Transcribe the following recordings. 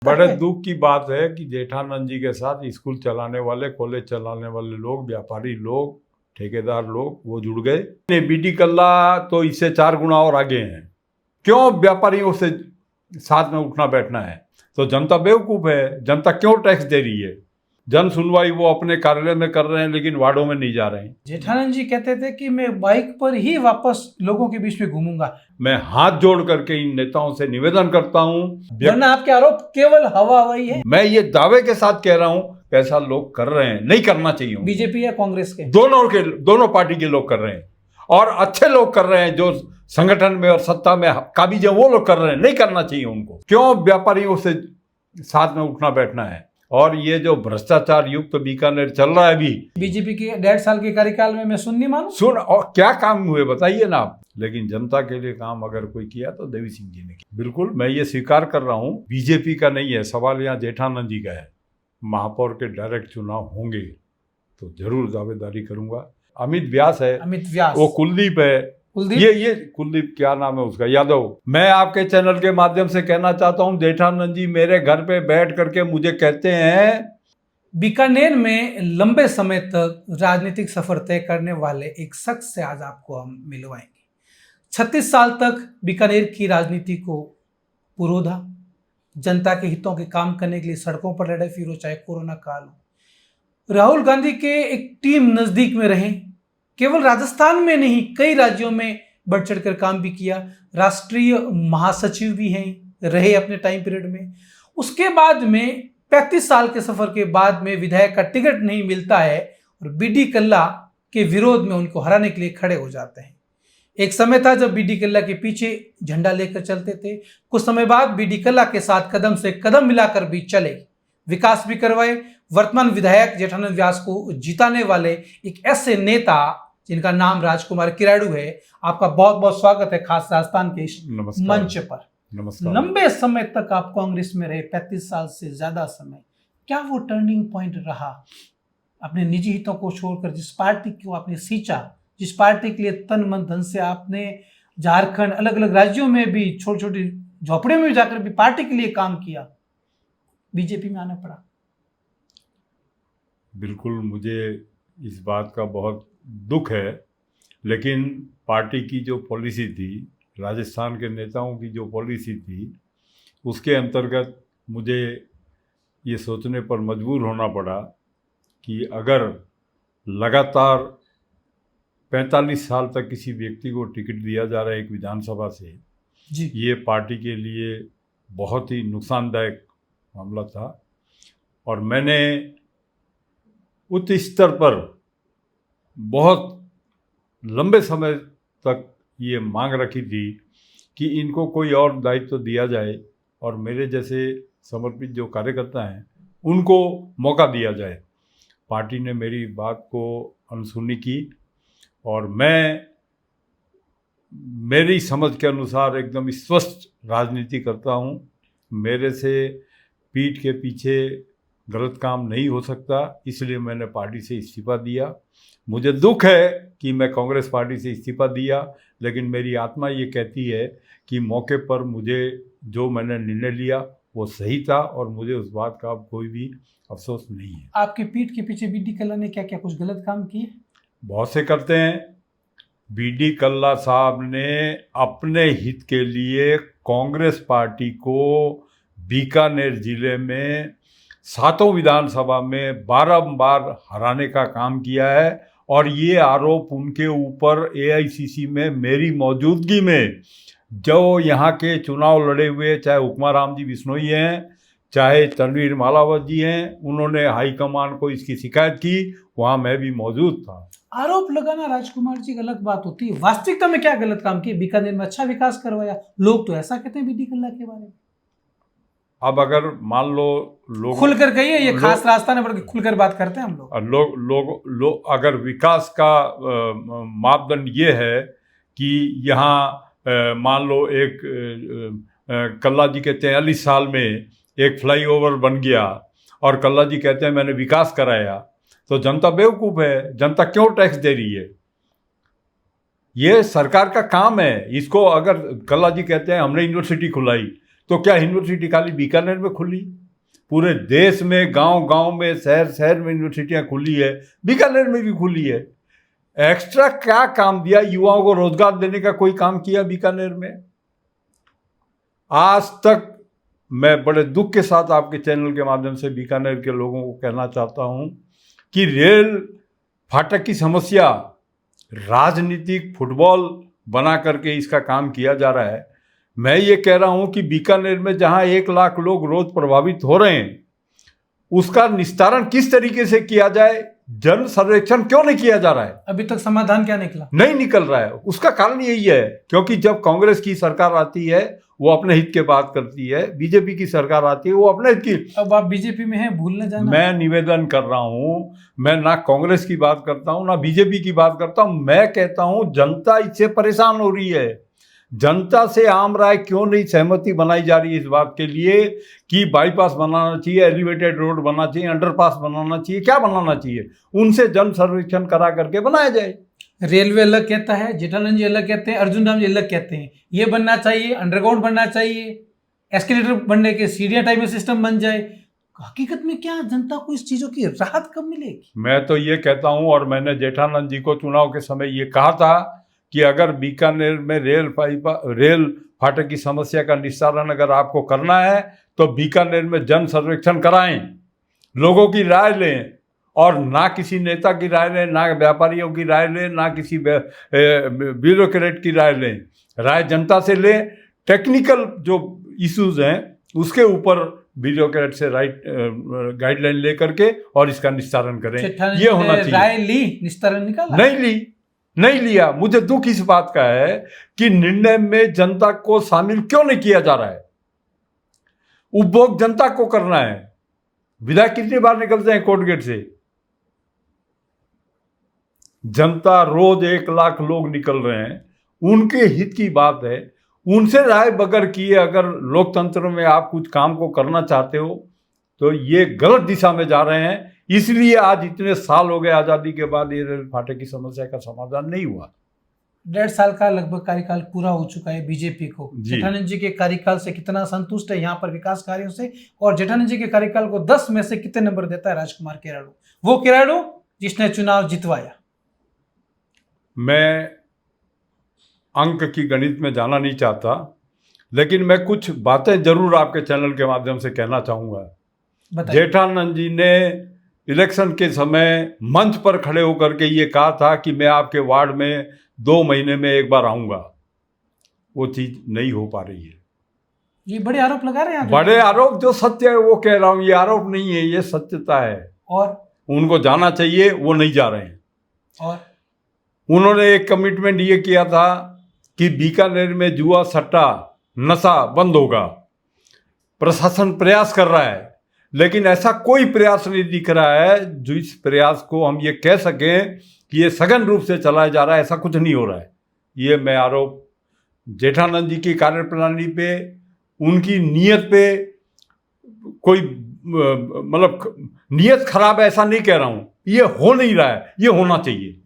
बड़े दुख की बात है कि जेठानंद जी के साथ स्कूल चलाने वाले, कॉलेज चलाने वाले लोग, व्यापारी लोग, ठेकेदार लोग वो जुड़ गए। बीडी कल्ला तो इससे 4 गुना और आगे हैं। क्यों व्यापारियों से साथ में उठना बैठना है? तो जनता बेवकूफ है। जनता क्यों टैक्स दे रही है? जन सुनवाई वो अपने कार्यालय में कर रहे हैं, लेकिन वार्डों में नहीं जा रहे हैं। जेठानंद जी कहते थे कि मैं बाइक पर ही वापस लोगों के बीच में घूमूंगा। मैं हाथ जोड़ करके इन नेताओं से निवेदन करता हूं, वरना आपके आरोप केवल हवा हवाई है। मैं ये दावे के साथ कह रहा हूं, ऐसा लोग कर रहे हैं, नहीं करना चाहिए। बीजेपी या कांग्रेस के दोनों पार्टी के लोग कर रहे हैं, और अच्छे लोग कर रहे हैं, जो संगठन में और सत्ता में काबिज है वो लोग कर रहे हैं। नहीं करना चाहिए उनको। क्यों व्यापारियों से साथ में उठना बैठना है? और ये जो भ्रष्टाचार युक्त बीकानेर चल रहा है अभी बीजेपी के 1.5 साल के कार्यकाल में, मैं सुन और क्या काम हुए बताइए ना आप। लेकिन जनता के लिए काम अगर कोई किया तो देवी सिंह जी ने किया। बिल्कुल मैं ये स्वीकार कर रहा हूँ, बीजेपी का नहीं है सवाल, यहाँ जेठानंद जी का है। महापौर के डायरेक्ट चुनाव होंगे तो जरूर दावेदारी करूंगा। अमित व्यास है, वो कुलदीप है, ये कुलदीप क्या नाम है उसका, यादव। मैं आपके चैनल के माध्यम से कहना चाहता हूं, जेठानंद जी मेरे घर पे बैठ करके मुझे कहते हैं। बीकानेर में लंबे समय तक राजनीतिक सफर तय करने वाले एक शख्स से आज आपको हम मिलवाएंगे। 36 साल तक बीकानेर की राजनीति को पुरोधा, जनता के हितों के काम करने के लिए सड़कों पर लड़े, फिर हो चाहे कोरोना काल हो। राहुल गांधी के एक टीम नजदीक में रहे, केवल राजस्थान में नहीं कई राज्यों में बढ़ चढ़कर काम भी किया। राष्ट्रीय महासचिव भी हैं रहे अपने टाइम पीरियड में। उसके बाद में 35 साल के सफर के बाद में विधायक का टिकट नहीं मिलता है और बीडी कल्ला के विरोध में उनको हराने के लिए खड़े हो जाते हैं। एक समय था जब बीडी कल्ला के पीछे झंडा लेकर चलते थे। कुछ समय बाद बीडी कल्ला के साथ कदम से कदम मिलाकर भी चले, विकास भी करवाए। वर्तमान विधायक जेठानंद व्यास को जिताने वाले एक ऐसे नेता जिनका नाम राजकुमार किराड़ू है। आपका बहुत बहुत स्वागत है खास राजस्थान के इस मंच पर। नमस्कार। लंबे समय तक आप कांग्रेस में रहे, 35 साल से ज्यादा समय। क्या वो टर्निंग पॉइंट रहा अपने निजी हितों को छोड़कर, जिस पार्टी को आपने सींचा, जिस पार्टी के लिए तन मन धन से आपने झारखंड, अलग अलग राज्यों में भी छोटी छोटी झोपड़ियों में जाकर भी पार्टी के लिए काम किया, बीजेपी में आना पड़ा? बिल्कुल मुझे इस बात का बहुत दुख है, लेकिन पार्टी की जो पॉलिसी थी, राजस्थान के नेताओं की जो पॉलिसी थी, उसके अंतर्गत मुझे ये सोचने पर मजबूर होना पड़ा कि अगर लगातार 45 साल तक किसी व्यक्ति को टिकट दिया जा रहा है एक विधानसभा से जी, ये पार्टी के लिए बहुत ही नुकसानदायक मामला था। और मैंने उच्च स्तर पर बहुत लंबे समय तक ये मांग रखी थी कि इनको कोई और दायित्व दिया जाए और मेरे जैसे समर्पित जो कार्यकर्ता हैं उनको मौका दिया जाए। पार्टी ने मेरी बात को अनसुनी की और मैं मेरी समझ के अनुसार एकदम स्वस्थ राजनीति करता हूँ। मेरे से पीठ के पीछे गलत काम नहीं हो सकता, इसलिए मैंने पार्टी से इस्तीफा दिया। मुझे दुख है कि मैं कांग्रेस पार्टी से इस्तीफा दिया, लेकिन मेरी आत्मा ये कहती है कि मौके पर मुझे जो मैंने निर्णय लिया वो सही था और मुझे उस बात का अब कोई भी अफसोस नहीं है। आपकी पीठ के पीछे बीडी कल्ला ने क्या क्या कुछ गलत काम किए? बहुत से करते हैं। बीडी कल्ला साहब ने अपने हित के लिए कांग्रेस पार्टी को बीकानेर जिले में 7 विधानसभा में बारंबार हराने का काम किया है। और ये आरोप उनके ऊपर एआईसीसी में मेरी मौजूदगी में जो यहाँ के चुनाव लड़े हुए, चाहे उपमाराम जी बिश्नोई हैं, चाहे तनवीर मालावत जी हैं, उन्होंने हाईकमान को इसकी शिकायत की, वहाँ मैं भी मौजूद था। आरोप लगाना राजकुमार जी अलग बात होती है, वास्तविकता में क्या गलत काम किया? बीकानेर में अच्छा विकास करवाया, लोग तो ऐसा कहते हैं बीडी कल्ला के बारे में। अब अगर मान लो लोग खुलकर कहिए, ये खास रास्ता नहीं, बल्कि खुलकर बात करते हैं हम लोग अगर विकास का मापदंड ये है कि यहाँ मान लो एक कल्ला जी के 43 साल में एक फ्लाईओवर बन गया और कल्ला जी कहते हैं मैंने विकास कराया, तो जनता बेवकूफ़ है। जनता क्यों टैक्स दे रही है? ये सरकार का काम है। इसको अगर कल्ला जी कहते हैं हमने यूनिवर्सिटी खुलाई, तो क्या यूनिवर्सिटी खाली बीकानेर में खुली? पूरे देश में गांव गांव में शहर शहर में यूनिवर्सिटियां खुली है, बीकानेर में भी खुली है। एक्स्ट्रा क्या काम दिया? युवाओं को रोजगार देने का कोई काम किया बीकानेर में? आज तक मैं बड़े दुख के साथ आपके चैनल के माध्यम से बीकानेर के लोगों को कहना चाहता हूं कि रेल फाटक की समस्या राजनीतिक फुटबॉल बना करके इसका काम किया जा रहा है। मैं ये कह रहा हूं कि बीकानेर में जहां 1 लाख लोग रोज प्रभावित हो रहे हैं, उसका निस्तारण किस तरीके से किया जाए, जन सर्वेक्षण क्यों नहीं किया जा रहा है? अभी तक समाधान क्या निकला? नहीं निकल रहा है। उसका कारण यही है क्योंकि जब कांग्रेस की सरकार आती है वो अपने हित के बात करती है, बीजेपी की सरकार आती है वो अपने हित की। अब आप बीजेपी में हैं, भूल न जाना। मैं निवेदन कर रहा हूं, मैं ना कांग्रेस की बात करता हूं ना बीजेपी की बात करता हूं। मैं कहता हूं जनता इससे परेशान हो रही है। जनता से आम राय क्यों नहीं सहमति बनाई जा रही है इस बात के लिए कि बाईपास बनाना चाहिए, एलिवेटेड रोड बनना चाहिए, अंडरपास बनाना चाहिए, क्या बनाना चाहिए? उनसे जन सर्वेक्षण करा करके बनाया जाए। रेलवे अलग कहता है, जेठानंद जी अलग कहते हैं, अर्जुन राम जी अलग कहते हैं ये बनना चाहिए, अंडरग्राउंड बनना चाहिए, एस्केलेटर बनने के सीढ़ियां टाइप में सिस्टम बन जाए। हकीकत में क्या जनता को इस चीजों की राहत कब मिलेगी? मैं तो ये कहता हूं, और मैंने जेठानंद जी को चुनाव के समय ये कहा था कि अगर बीकानेर में रेल फाटक की समस्या का निस्तारण अगर आपको करना है तो बीकानेर में जन सर्वेक्षण कराएं, लोगों की राय लें, और ना किसी नेता की राय लें, ना व्यापारियों की राय लें, ना किसी ब्यूरोक्रेट की राय लें। राय जनता से लें। टेक्निकल जो इश्यूज हैं उसके ऊपर ब्यूरोक्रेट से गाइडलाइन ले करके और इसका निस्तारण करें। ये होना चाहिए। राय ली, निस्तारण निकाला? नहीं लिया। मुझे दुख इस बात का है कि निर्णय में जनता को शामिल क्यों नहीं किया जा रहा है। उपभोग जनता को करना है। विधायक कितनी बार निकलते हैं कोर्ट गेट से? जनता रोज 1 लाख लोग निकल रहे हैं, उनके हित की बात है। उनसे राय बगैर किए अगर लोकतंत्र में आप कुछ काम को करना चाहते हो तो ये गलत दिशा में जा रहे हैं। इसलिए आज इतने साल हो गए आज़ादी के बाद ये रेल फाटक की समस्या का समाधान नहीं हुआ। 1.5 साल का लगभग कार्यकाल पूरा हो चुका है बीजेपी को। जेठानंद जी के कार्यकाल से कितना संतुष्ट है यहाँ पर विकास कार्यों से? और जेठानंद जी के कार्यकाल को 10 में से कितने नंबर देता है राजकुमार किराड़ू, वो किराड़ू जिसने चुनाव जितवाया? मैं अंक की गणित में जाना नहीं चाहता, लेकिन मैं कुछ बातें जरूर आपके चैनल के माध्यम से कहना चाहूँगा। जेठानंद जी ने इलेक्शन के समय मंच पर खड़े होकर के ये कहा था कि मैं आपके वार्ड में 2 महीने में एक बार आऊँगा। वो चीज़ नहीं हो पा रही है। ये बड़े आरोप लगा रहे हैं। बड़े आरोप, जो सत्य है वो कह रहा हूँ। ये आरोप नहीं है, ये सत्यता है। और उनको जाना चाहिए, वो नहीं जा रहे हैं। और उन्होंने एक कमिटमेंट ये किया था कि बीकानेर में जुआ, सट्टा, नशा बंद होगा। प्रशासन प्रयास कर रहा है, लेकिन ऐसा कोई प्रयास नहीं दिख रहा है जो इस प्रयास को हम ये कह सकें कि ये सघन रूप से चलाया जा रहा है। ऐसा कुछ नहीं हो रहा है। ये मैं आरोप जेठानंद जी की कार्यप्रणाली पे, उनकी नीयत पे, कोई मतलब नीयत खराब है ऐसा नहीं कह रहा हूँ। ये हो नहीं रहा है, ये होना चाहिए।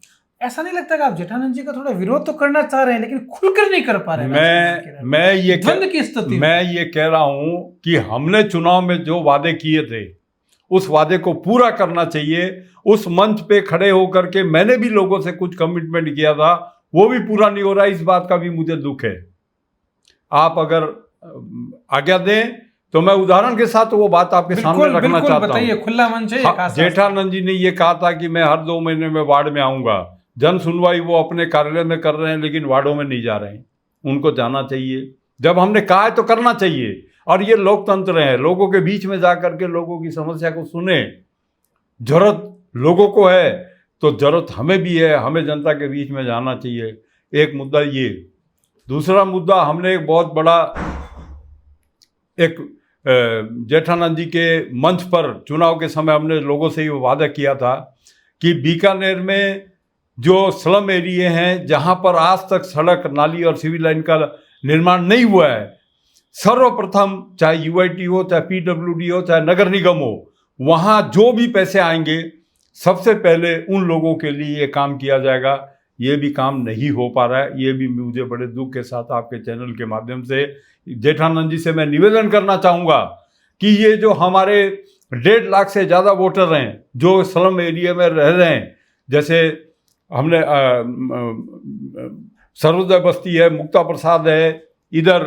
ऐसा नहीं लगता कि आप जेठानंद जी का थोड़ा विरोध तो करना चाह रहे हैं लेकिन खुलकर नहीं कर पा रहे हैं? मैं ये द्वंद्व की स्थिति। मैं ये कह रहा हूं कि हमने चुनाव में जो वादे किए थे उस वादे को पूरा करना चाहिए। उस मंच पे खड़े होकर के मैंने भी लोगों से कुछ कमिटमेंट किया था, वो भी पूरा नहीं हो रहा है। इस बात का भी मुझे दुख है। आप अगर आज्ञा दें तो मैं उदाहरण के साथ वो बात आपके सामने रखना चाहता हूँ। खुला मंच है। जेठानंद जी ने ये कहा था कि मैं हर 2 महीने में वार्ड में आऊंगा। जन सुनवाई वो अपने कार्यालय में कर रहे हैं, लेकिन वार्डों में नहीं जा रहे हैं। उनको जाना चाहिए। जब हमने कहा है तो करना चाहिए। और ये लोकतंत्र है, लोगों के बीच में जा करके लोगों की समस्या को सुने। जरूरत लोगों को है तो जरूरत हमें भी है, हमें जनता के बीच में जाना चाहिए। एक मुद्दा ये। दूसरा मुद्दा, हमने एक बहुत बड़ा जेठानंद जी के मंच पर चुनाव के समय हमने लोगों से ये वादा किया था कि बीकानेर में जो स्लम एरिया हैं, जहां पर आज तक सड़क, नाली और सिविल लाइन का निर्माण नहीं हुआ है, सर्वप्रथम चाहे यूआईटी हो, चाहे पीडब्ल्यूडी हो, चाहे नगर निगम हो, वहां जो भी पैसे आएंगे सबसे पहले उन लोगों के लिए ये काम किया जाएगा। ये भी काम नहीं हो पा रहा है। ये भी मुझे बड़े दुख के साथ आपके चैनल के माध्यम से जेठानंद जी से मैं निवेदन करना चाहूँगा कि ये जो हमारे 1.5 लाख से ज़्यादा वोटर हैं जो स्लम एरिया में रह रहे हैं, जैसे हमने सर्वोदय बस्ती है, मुक्ता प्रसाद है, इधर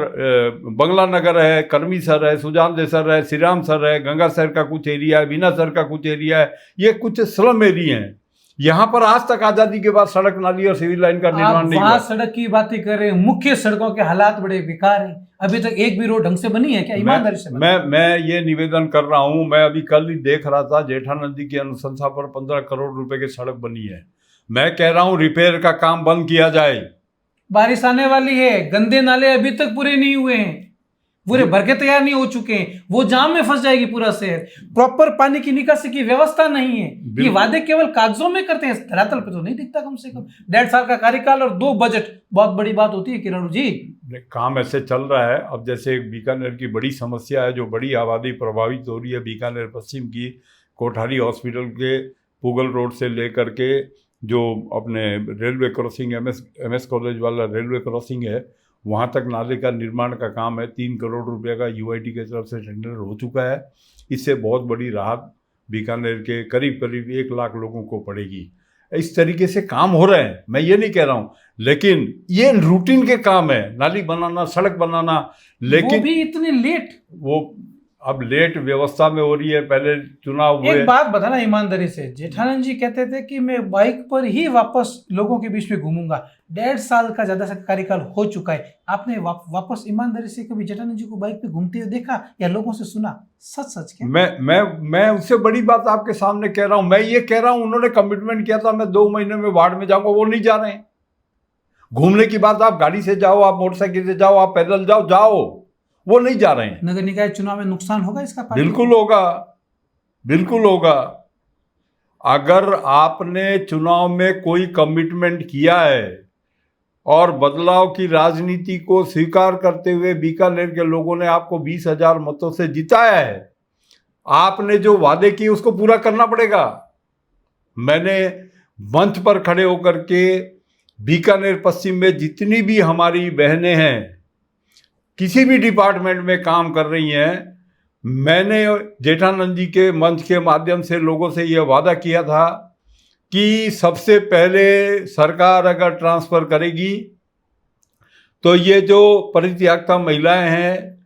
बंगला नगर है, कर्मी सर है, सुजान दे सर है, श्री राम सर है, गंगा सर का कुछ एरिया है, बीना सर का कुछ एरिया है, ये कुछ स्लम एरिया हैं। यहाँ पर आज तक आज़ादी के बाद सड़क, नाली और सिविल लाइन का निर्माण नहीं हुआ। सड़क की बातें कर रहे हैं, मुख्य सड़कों के हालात बड़े बेकार हैं, अभी तक एक भी रोड ढंग से बनी है क्या? ईमानदारी से मैं ये निवेदन कर रहा हूँ। मैं अभी कल ही देख रहा था, जेठानंद जी की अनुशंसा पर 15 करोड़ रुपए की सड़क बनी है। मैं कह रहा हूँ रिपेयर का काम बंद किया जाए। बारिश आने वाली है, गंदे नाले अभी तक पूरे नहीं हुए हैं, पूरे भर के तैयार नहीं हो चुके हैं, वो जाम में फंस जाएगी पूरा शहर। प्रॉपर पानी की निकासी की व्यवस्था नहीं है। ये वादे केवल कागजों में करते हैं, धरातल पे तो नहीं दिखता। कम से कम 1.5 साल का कार्यकाल और 2 बजट बहुत बड़ी बात होती है किरण जी। काम ऐसे चल रहा है। अब जैसे बीकानेर की बड़ी समस्या है, जो बड़ी आबादी प्रभावित हो रही है, बीकानेर पश्चिम की कोठारी हॉस्पिटल के पुगल रोड से लेकर के जो अपने रेलवे क्रॉसिंग एमएस कॉलेज वाला रेलवे क्रॉसिंग है, वहाँ तक नाले का निर्माण का काम है। 3 करोड़ रुपए का यूआईटी की तरफ से टेंडर हो चुका है। इससे बहुत बड़ी राहत बीकानेर के करीब करीब 1 लाख लोगों को पड़ेगी। इस तरीके से काम हो रहे हैं, मैं ये नहीं कह रहा हूँ, लेकिन ये रूटीन के काम है, नाली बनाना, सड़क बनाना। लेकिन वो भी इतने लेट, वो अब लेट व्यवस्था में हो रही है। पहले चुनाव हुए। एक बात बताना ईमानदारी से, जेठानंद जी कहते थे कि मैं बाइक पर ही वापस लोगों के बीच में घूमूंगा। 1.5 साल का ज्यादा से कार्यकाल हो चुका है, आपने वापस ईमानदारी से कभी जेठानंद जी को बाइक पे घूमते हुए देखा या लोगों से सुना? सच सच क्या? मैं उससे बड़ी बात आपके सामने कह रहा हूं। मैं ये कह रहा हूं, उन्होंने कमिटमेंट किया था मैं 2 महीने में वार्ड में जाऊंगा, वो नहीं जा रहे हैं। घूमने की बात, आप गाड़ी से जाओ, आप मोटरसाइकिल से जाओ, आप पैदल जाओ, वो नहीं जा रहे हैं। नगर निकाय चुनाव में नुकसान होगा इसका? बिल्कुल होगा, बिल्कुल होगा। अगर आपने चुनाव में कोई कमिटमेंट किया है और बदलाव की राजनीति को स्वीकार करते हुए बीकानेर के लोगों ने आपको 20,000 मतों से जिताया है, आपने जो वादे किए उसको पूरा करना पड़ेगा। मैंने मंच पर खड़े होकर के बीकानेर पश्चिम में जितनी भी हमारी बहनें हैं, किसी भी डिपार्टमेंट में काम कर रही हैं, मैंने जेठानंद जी के मंच के माध्यम से लोगों से यह वादा किया था कि सबसे पहले सरकार अगर ट्रांसफ़र करेगी तो ये जो परित्यागता महिलाएं हैं,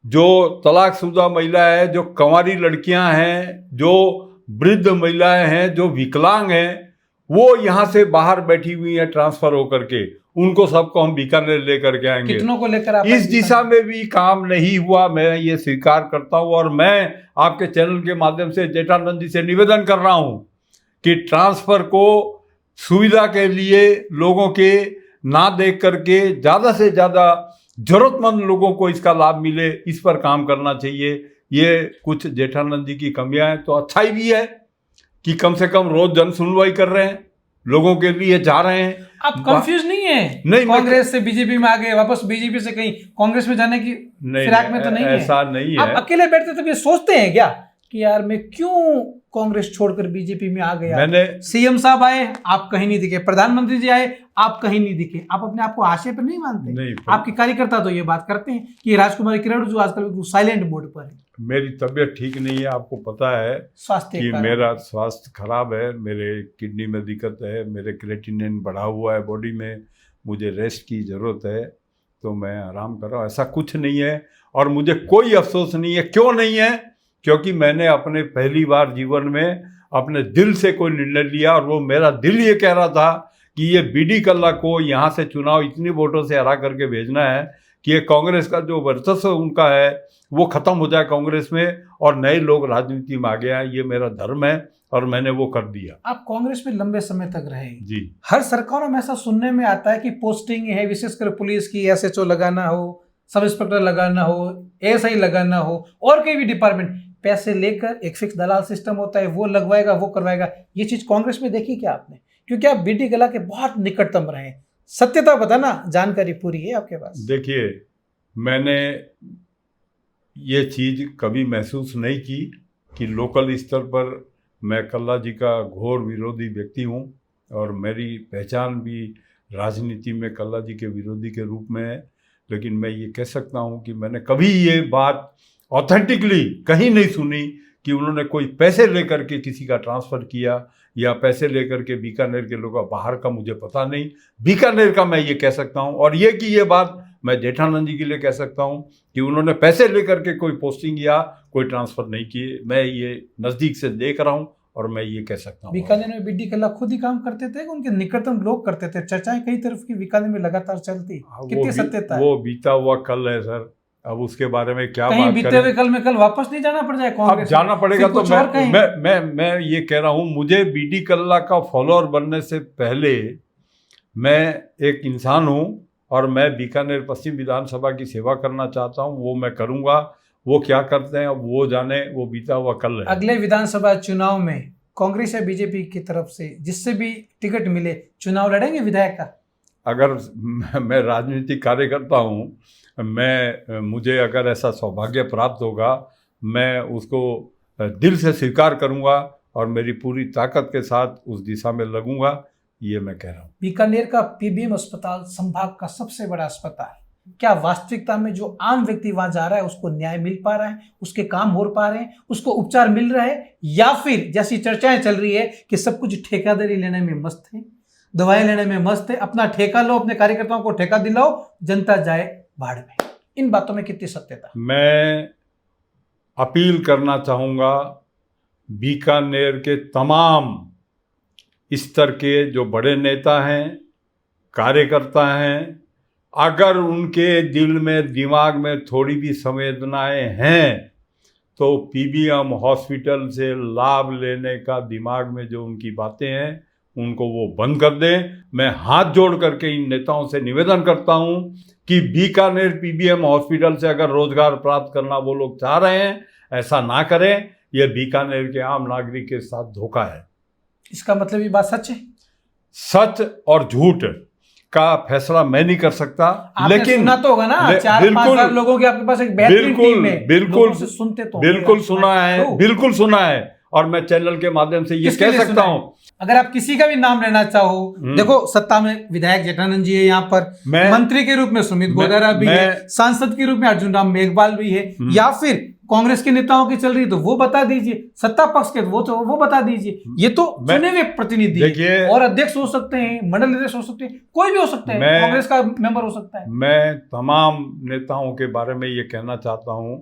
जो तलाकशुदा महिलाएं हैं, जो कंवारी लड़कियां हैं, जो वृद्ध महिलाएं हैं, जो विकलांग हैं, वो यहाँ से बाहर बैठी हुई हैं ट्रांसफ़र होकर के, उनको सबको हम बीकानेर लेकर के आएंगे। कितनों को लेकर? इस दिशा में भी काम नहीं हुआ, मैं ये स्वीकार करता हूँ। और मैं आपके चैनल के माध्यम से जेठानंद जी से निवेदन कर रहा हूँ कि ट्रांसफ़र को सुविधा के लिए लोगों के ना देख करके ज़्यादा से ज़्यादा ज़रूरतमंद लोगों को इसका लाभ मिले, इस पर काम करना चाहिए। ये कुछ जेठानंद जी की कमियां हैं, तो अच्छाई भी है कि कम से कम रोज जन सुनवाई कर रहे हैं, लोगों के लिए जा रहे हैं। आप कंफ्यूज नहीं है? नहीं, कांग्रेस से बीजेपी में आ गए, वापस बीजेपी से कहीं कांग्रेस में जाने की फिराक में तो नहीं है? ऐसा नहीं है। आप अकेले बैठते तो ये सोचते हैं क्या कि यार मैं क्यों कांग्रेस छोड़कर बीजेपी में आ गया? सीएम साहब आए, आप कहीं नहीं दिखे, प्रधानमंत्री जी आए, आप कहीं नहीं दिखे। आप अपने आप को आशय पर नहीं मानते? नहीं, आपके कार्यकर्ता तो ये बात करते हैं कि राजकुमारी किरण जो आजकल साइलेंट मोड पर है। मेरी तबीयत ठीक नहीं है, आपको पता है स्वास्थ्य कि मेरा स्वास्थ्य खराब है, मेरे किडनी में दिक्कत है, मेरे क्रेटिनिन बढ़ा हुआ है बॉडी में, मुझे रेस्ट की ज़रूरत है, तो मैं आराम कर रहा हूँ। ऐसा कुछ नहीं है और मुझे कोई अफसोस नहीं है। क्यों नहीं है? क्योंकि मैंने अपने पहली बार जीवन में अपने दिल से कोई निर्णय लिया और वो मेरा दिल ये कह रहा था कि ये बीडी कल्ला को यहाँ से चुनाव इतनी वोटों से हरा करके भेजना है कि ये कांग्रेस का जो वर्चस्व उनका है वो ख़त्म हो जाए कांग्रेस में और नए लोग राजनीति में आ गए हैं। ये मेरा धर्म है और मैंने वो कर दिया। आप कांग्रेस में लंबे समय तक रहे जी। हर सरकारों में ऐसा सुनने में आता है कि पोस्टिंग है, विशेषकर पुलिस की, एसएचओ लगाना हो, सब इंस्पेक्टर लगाना हो, एएसआई लगाना हो और कई भी डिपार्टमेंट, पैसे लेकर एक फिक्स दलाल सिस्टम होता है, वो लगवाएगा, वो करवाएगा। ये चीज कांग्रेस में देखी क्या आपने? क्योंकि आप बीडी कल्ला के बहुत निकटतम रहे, सत्यता बताना, जानकारी पूरी है आपके पास। देखिए, मैंने ये चीज़ कभी महसूस नहीं की कि लोकल स्तर पर मैं कल्ला जी का घोर विरोधी व्यक्ति हूँ। और मेरी पहचान भी राजनीति में कल्ला जी के विरोधी के रूप में है, लेकिन मैं ये कह सकता हूँ कि मैंने कभी ये बात ऑथेंटिकली कहीं नहीं सुनी कि उन्होंने कोई पैसे लेकर के किसी का ट्रांसफ़र किया या पैसे लेकर के बीकानेर के लोगों का, बाहर का मुझे पता नहीं। बीकानेर का मैं ये कह सकता हूँ, और ये कि ये बात मैं जेठानंद जी के लिए कह सकता हूँ कि उन्होंने पैसे लेकर के कोई पोस्टिंग या कोई ट्रांसफ़र नहीं किए। मैं ये नज़दीक से देख रहा हूँ और मैं ये कह सकता हूँ। बीकानेर में बीडी कल्ला खुद ही काम करते थे, उनके निकटतम लोग करते थे? चर्चाएं कई तरफ की बीकानेर में लगातार चलती, कितनी सत्यता है? वो बीता हुआ कल है सर, अब उसके बारे में क्या कहीं बात बीते करें? हुए कल में कल वापस नहीं जाना पड़ जाए अब कांग्रेस जाना में? पड़ेगा फिर तो कुछ और कहें? मैं ये कह रहा हूँ, मुझे बीडी कल्ला का फॉलोअर बनने से पहले मैं एक इंसान हूँ और मैं बीकानेर पश्चिम विधानसभा की सेवा करना चाहता हूँ, वो मैं करूँगा। वो क्या करते हैं अब वो जाने, वो बीता हुआ कल है। अगले विधानसभा चुनाव में कांग्रेस या बीजेपी की तरफ से जिससे भी टिकट मिले चुनाव लड़ेंगे विधायक का? अगर मैं राजनीतिक कार्यकर्ता हूँ, मुझे अगर ऐसा सौभाग्य प्राप्त होगा, मैं उसको दिल से स्वीकार करूँगा और मेरी पूरी ताकत के साथ उस दिशा में लगूंगा, ये मैं कह रहा हूँ। बीकानेर का पीबीएम अस्पताल संभाग का सबसे बड़ा अस्पताल, क्या वास्तविकता में जो आम व्यक्ति वहां जा रहा है उसको न्याय मिल पा रहा है, उसके काम हो पा रहे हैं, उसको उपचार मिल रहा है, या फिर जैसी चर्चाएं चल रही है कि सब कुछ ठेकेदारी लेने में मस्त है, दवाएं लेने में मस्त है, अपना ठेका लो, अपने कार्यकर्ताओं को ठेका दिलाओ, जनता जाए भाड़ में? इन बातों में कितनी सत्यता? मैं अपील करना चाहूँगा बीकानेर के तमाम स्तर के जो बड़े नेता हैं, कार्यकर्ता हैं, अगर उनके दिल में दिमाग में थोड़ी भी संवेदनाएं हैं तो पीबीएम हॉस्पिटल से लाभ लेने का दिमाग में जो उनकी बातें हैं उनको वो बंद कर दें। मैं हाथ जोड़ करके इन नेताओं से निवेदन करता हूं कि बीकानेर पीबीएम हॉस्पिटल से अगर रोजगार प्राप्त करना वो लोग चाह रहे हैं, ऐसा ना करें। यह बीकानेर के आम नागरिक के साथ धोखा है। इसका मतलब ये बात सच है? सच और झूठ का फैसला मैं नहीं कर सकता, लेकिन सुना तो होगा ना, 4-5 लोगों की आपके पास एक बेहतरीन टीम है, बिल्कुल से सुनते तो बिल्कुल सुना है, बिल्कुल सुना है, और मैं चैनल के माध्यम से ये कह सकता हूं। अगर आप किसी का भी नाम लेना चाहो, देखो सत्ता में विधायक जेठानंद जी है, यहाँ पर मंत्री के रूप में सुमित गोदारा भी है, सांसद के रूप में अर्जुन राम मेघवाल भी है, या फिर कांग्रेस के नेताओं की चल रही तो वो बता दीजिए, सत्ता पक्ष के वो बता दीजिए। ये तो चुने हुए प्रतिनिधि और अध्यक्ष हो सकते हैं, मंडल अध्यक्ष हो सकते हैं, कोई भी हो सकता है, कांग्रेस का मेंबर हो सकता है। मैं तमाम नेताओं के बारे में ये कहना चाहता हूं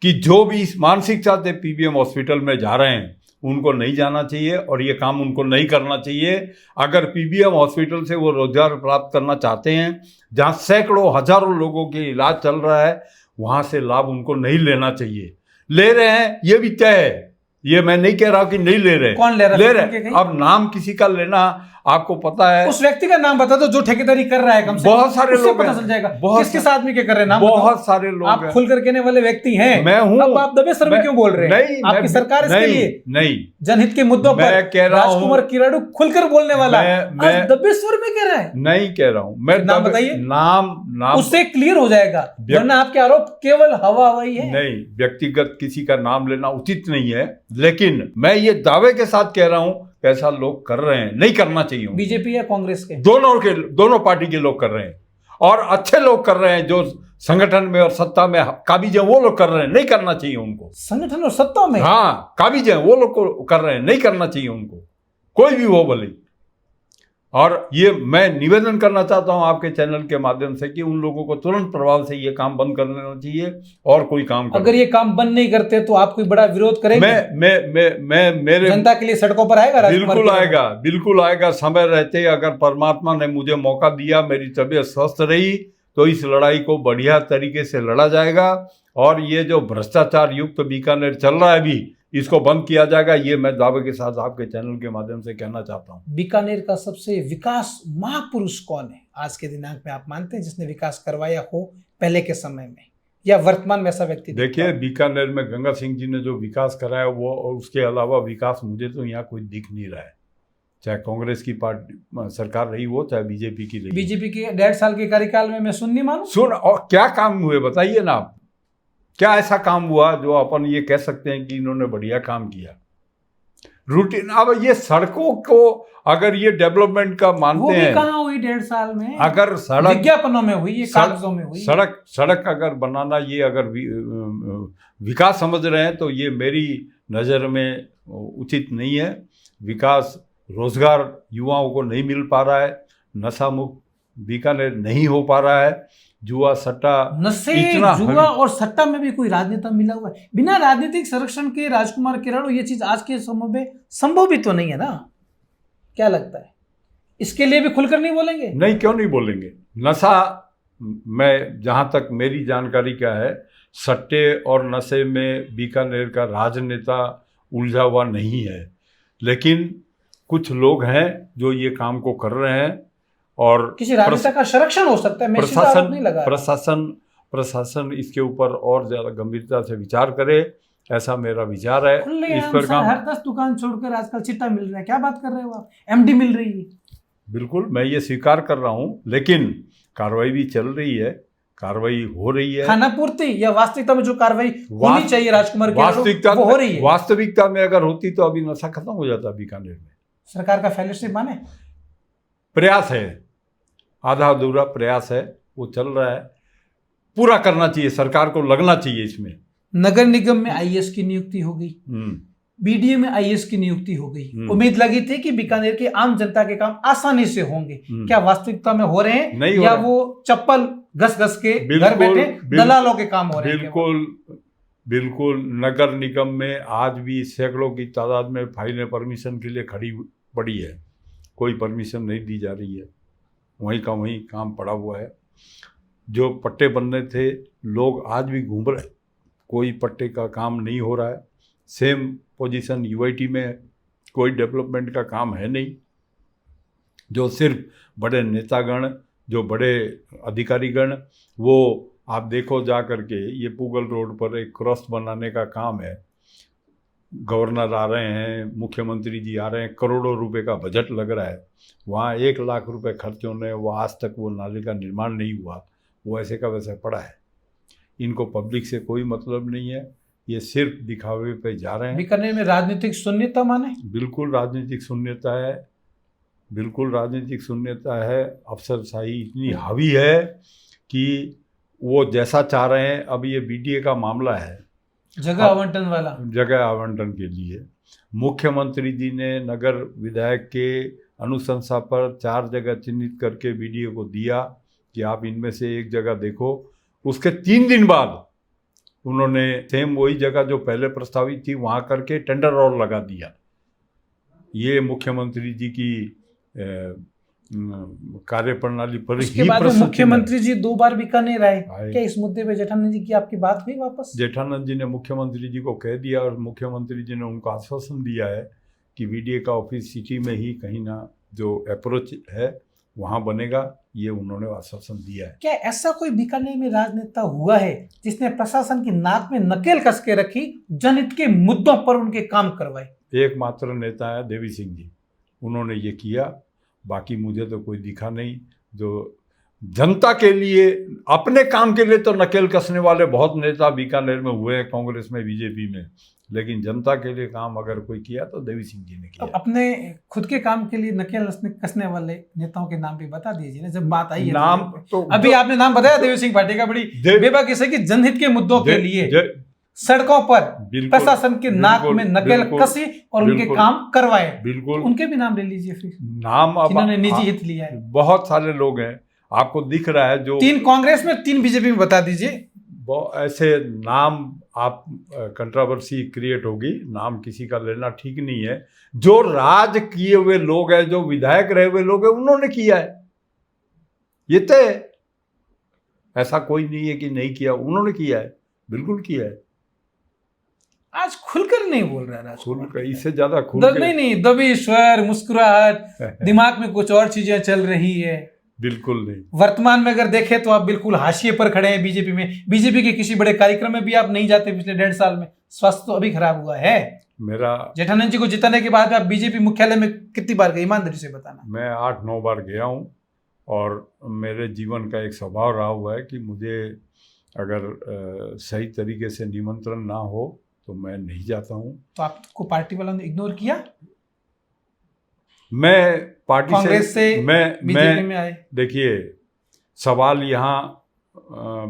कि जो भी इस मानसिकता से पीबीएम हॉस्पिटल में जा रहे हैं उनको नहीं जाना चाहिए और ये काम उनको नहीं करना चाहिए। अगर पीबीएम हॉस्पिटल से वो रोजगार प्राप्त करना चाहते हैं, जहाँ सैकड़ों हजारों लोगों के इलाज चल रहा है, वहाँ से लाभ उनको नहीं लेना चाहिए। ले रहे हैं ये भी तय है, ये मैं नहीं कह रहा कि नहीं ले रहे। कौन ले रहा है? अब नाम किसी का लेना आपको पता है, उस व्यक्ति का नाम बता दो जो ठेकेदारी कर रहा है, कम से बहुत सारे लोग पता चल जाएगा किस किस आदमी के कर रहे हैं, नाम बहुत सारे लोग आप खुलकर कहने वाले व्यक्ति हैं। मैं हूं। अब आप दबे सर में क्यों बोल रहे हैं? नहीं, आपकी सरकार इसके लिए नहीं, जनहित के मुद्दों पर मैं कह रहा हूं, राजकुमार किराड़ू खुलकर बोलने वाला मैं दबे स्वर में कह रहा है। नहीं कह रहा हूं मैं, नाम बताइए, नाम उससे क्लियर हो जाएगा, वरना आपके आरोप केवल हवा हवाई है। नहीं, व्यक्तिगत किसी का नाम लेना उचित नहीं है, लेकिन मैं ये दावे के साथ कह रहा हूं ऐसा लोग कर रहे हैं, नहीं करना चाहिए। बीजेपी या कांग्रेस के दोनों पार्टी के लोग कर रहे हैं, और अच्छे लोग कर रहे हैं, जो संगठन में और सत्ता में काबिज है वो लोग कर रहे हैं, नहीं करना चाहिए उनको। संगठन और सत्ता में हाँ काबिज है वो लोग को कर रहे हैं, नहीं करना चाहिए उनको, कोई भी हो भले। और ये मैं निवेदन करना चाहता हूं आपके चैनल के माध्यम से कि उन लोगों को तुरंत प्रभाव से ये काम बंद कर लेना चाहिए और कोई काम करें। अगर ये काम बंद नहीं करते तो आप कोई बड़ा विरोध करेंगे? मैं मेरे जनता के लिए सड़कों पर आएगा? बिल्कुल आएगा। समय रहते अगर परमात्मा ने मुझे मौका दिया, मेरी तबीयत स्वस्थ रही, तो इस लड़ाई को बढ़िया तरीके से लड़ा जाएगा। और ये जो भ्रष्टाचार युक्त बीकानेर चल रहा है अभी, इसको बंद किया जाएगा, ये मैं दावे के साथ आपके चैनल के माध्यम से कहना चाहता हूँ। बीकानेर का सबसे विकास महापुरुष कौन है आज के दिनांक में, आप मानते हैं, जिसने विकास करवाया हो पहले के समय में या वर्तमान में ऐसा व्यक्ति? देखिए, बीकानेर में गंगा सिंह जी ने जो विकास कराया वो, और उसके अलावा विकास मुझे तो यहाँ कोई दिख नहीं रहा है, चाहे कांग्रेस की पार्टी सरकार रही हो चाहे बीजेपी की रही। बीजेपी के 1.5 साल के कार्यकाल में मैं सुन नहीं मानूं। और क्या काम हुए बताइए ना आप, क्या ऐसा काम हुआ जो अपन ये कह सकते हैं कि इन्होंने बढ़िया काम किया? रूटीन। अब ये सड़कों को अगर ये डेवलपमेंट का वो मानते भी हैं, कहाँ हुई 1.5 साल में? अगर सड़क विज्ञापनों में हुई है, कागजों में हुई है। सड़क अगर बनाना ये अगर विकास समझ रहे हैं तो ये मेरी नज़र में उचित नहीं है। विकास, रोजगार युवाओं को नहीं मिल पा रहा है, नशा मुक्त बीकानेर नहीं हो पा रहा है, जुआ सट्टा नशे, इतना जुआ और सट्टा में भी कोई राजनेता मिला हुआ है? बिना राजनीतिक संरक्षण के राजकुमार किरण, ये चीज आज के समय में संभव भी तो नहीं है ना? क्या लगता है, इसके लिए भी खुलकर नहीं बोलेंगे? नहीं, क्यों नहीं बोलेंगे। नशा, मैं जहाँ तक मेरी जानकारी का है, सट्टे और नशे में बीकानेर का राजनेता उलझा हुआ नहीं है, लेकिन कुछ लोग हैं जो ये काम को कर रहे हैं। और किसी राजनेता का संरक्षण हो सकता है, मैं सीधा आरोप नहीं लगा रहा। प्रशासन इसके ऊपर और ज्यादा गंभीरता से विचार करे, ऐसा मेरा विचार है। इस पर काम, हर 10 दुकान छोड़कर आजकल चिट्टा मिल रहा है, क्या बात कर रहे हो आप? एमडी मिल रही है। बिल्कुल, मैं ये स्वीकार कर रहा हूँ, लेकिन कार्रवाई भी चल रही है, कार्रवाई हो रही है। खानापूर्ति या वास्तविकता में जो कार्रवाई होनी चाहिए राजकुमार की, वो हो रही है? वास्तविकता में अगर होती तो अभी नशा खत्म हो जाता बीकानेर में। सरकार का फेलोशिप माने, प्रयास है, आधा अधूरा प्रयास है, वो चल रहा है, पूरा करना चाहिए, सरकार को लगना चाहिए इसमें। नगर निगम में आईएएस की नियुक्ति हो गई, बीडीए में आईएएस की नियुक्ति हो गई। उम्मीद लगी थी कि बीकानेर के आम जनता के काम आसानी से होंगे। क्या वास्तविकता में हो रहे हैं, या वो चप्पल घस घस के घर बैठे दलालों के काम हो रहे हैं? बिल्कुल। नगर निगम में आज भी सैकड़ों की तादाद में फाइलें परमिशन के लिए खड़ी पड़ी है, कोई परमिशन नहीं दी जा रही है, वहीं का वहीं काम पड़ा हुआ है। जो पट्टे बनने थे, लोग आज भी घूम रहे, कोई पट्टे का काम नहीं हो रहा है। सेम पोजीशन यूआईटी में है, कोई डेवलपमेंट का काम है नहीं। जो सिर्फ बड़े नेतागण, जो बड़े अधिकारीगण, वो आप देखो जा करके, ये पुगल रोड पर एक क्रॉस बनाने का काम है, गवर्नर आ रहे हैं, मुख्यमंत्री जी आ रहे हैं, करोड़ों रुपए का बजट लग रहा है, वहाँ 1 लाख रुपए खर्च होने, वो आज तक वो नाले का निर्माण नहीं हुआ, वो ऐसे का वैसे पड़ा है। इनको पब्लिक से कोई मतलब नहीं है, ये सिर्फ दिखावे पे जा रहे हैं। बीकानेर में राजनीतिक शून्यता माने? बिल्कुल राजनीतिक शून्यता है, बिल्कुल राजनीतिक शून्यता है। अफसरशाही इतनी हावी है कि वो जैसा चाह रहे हैं। अब ये बीडीए का मामला है, जगह आवंटन वाला, जगह आवंटन के लिए मुख्यमंत्री जी ने नगर विधायक के अनुशंसा पर 4 जगह चिन्हित करके बीडीए को दिया कि आप इनमें से एक जगह देखो। उसके 3 दिन बाद उन्होंने सेम वही जगह जो पहले प्रस्तावित थी वहाँ करके टेंडर और लगा दिया। ये मुख्यमंत्री जी की कार्यप्रणाली पर ही प्रश्न। मुख्यमंत्री जी 2 बार बीकानेर आए, क्या इस मुद्दे पे जेठानंद जी की आपकी बात हुई वापस? जेठानंद जी ने मुख्यमंत्री जी को कह दिया और मुख्यमंत्री जी ने उनको आश्वासन दिया है कि बीडीए का ऑफिस सिटी में ही कहीं ना जो अप्रोच है वहाँ बनेगा, ये उन्होंने आश्वासन दिया है। क्या ऐसा कोई बीकानेर में राजनेता हुआ है जिसने प्रशासन की नाक में नकेल कस के रखी, जनहित के मुद्दों पर उनके काम करवाए? एकमात्र नेता है देवी सिंह जी, उन्होंने ये किया। बाकी मुझे तो कोई दिखा नहीं जो जनता के लिए, अपने काम के लिए तो नकेल कसने वाले बहुत नेता बीकानेर में हुए हैं, कांग्रेस में, बीजेपी में, लेकिन जनता के लिए काम अगर कोई किया तो देवी सिंह जी ने किया। अपने खुद के काम के लिए नकेल कसने वाले नेताओं के नाम भी बता दीजिए ना, जब बात आई है नाम तो अभी आपने नाम बताया देवी सिंह भाटी का, बड़ी बेबाकी से कि जनहित के मुद्दों के लिए सड़कों पर प्रशासन के नाक में नकेल कसी और उनके काम करवाए। बिल्कुल, उनके भी नाम ले लीजिए फिर, नाम जिन्होंने निजी हित लिया है। बहुत सारे लोग हैं, आपको दिख रहा है जो 3 कांग्रेस में 3 बीजेपी में, बता दीजिए। ऐसे नाम आप कंट्रोवर्सी क्रिएट होगी, नाम किसी का लेना ठीक नहीं है। जो राज किए हुए लोग हैं, जो विधायक रहे हुए लोग हैं, उन्होंने किया है, ये तय है। ऐसा कोई नहीं है कि नहीं किया, उन्होंने किया है, बिल्कुल किया है। आज खुलकर नहीं बोल रहा है, खुलकर, इससे ज्यादा खुलकर नहीं, दबी स्वर, मुस्कुराहट, दिमाग में कुछ और चीजें चल रही है। बिल्कुल नहीं। वर्तमान में अगर देखें तो आप बिल्कुल हाशिए पर खड़े हैं बीजेपी में। बीजेपी के किसी बड़े कार्यक्रम में भी आप नहीं जाते पिछले 1.5 साल में। स्वास्थ्य तो अभी खराब हुआ है। मेरा जेठानंद जी को जिताने के बाद आप बीजेपी मुख्यालय में कितनी बार गए, ईमानदारी से बताना? मैं 8-9 बार गया हूँ, और मेरे जीवन का एक स्वभाव रहा हुआ है कि मुझे अगर सही तरीके से निमंत्रण ना हो तो मैं नहीं जाता हूँ। तो आपको पार्टी वालों ने इग्नोर किया? मैं पार्टी कांग्रेस से बीजेपी में आए। देखिए, सवाल यहाँ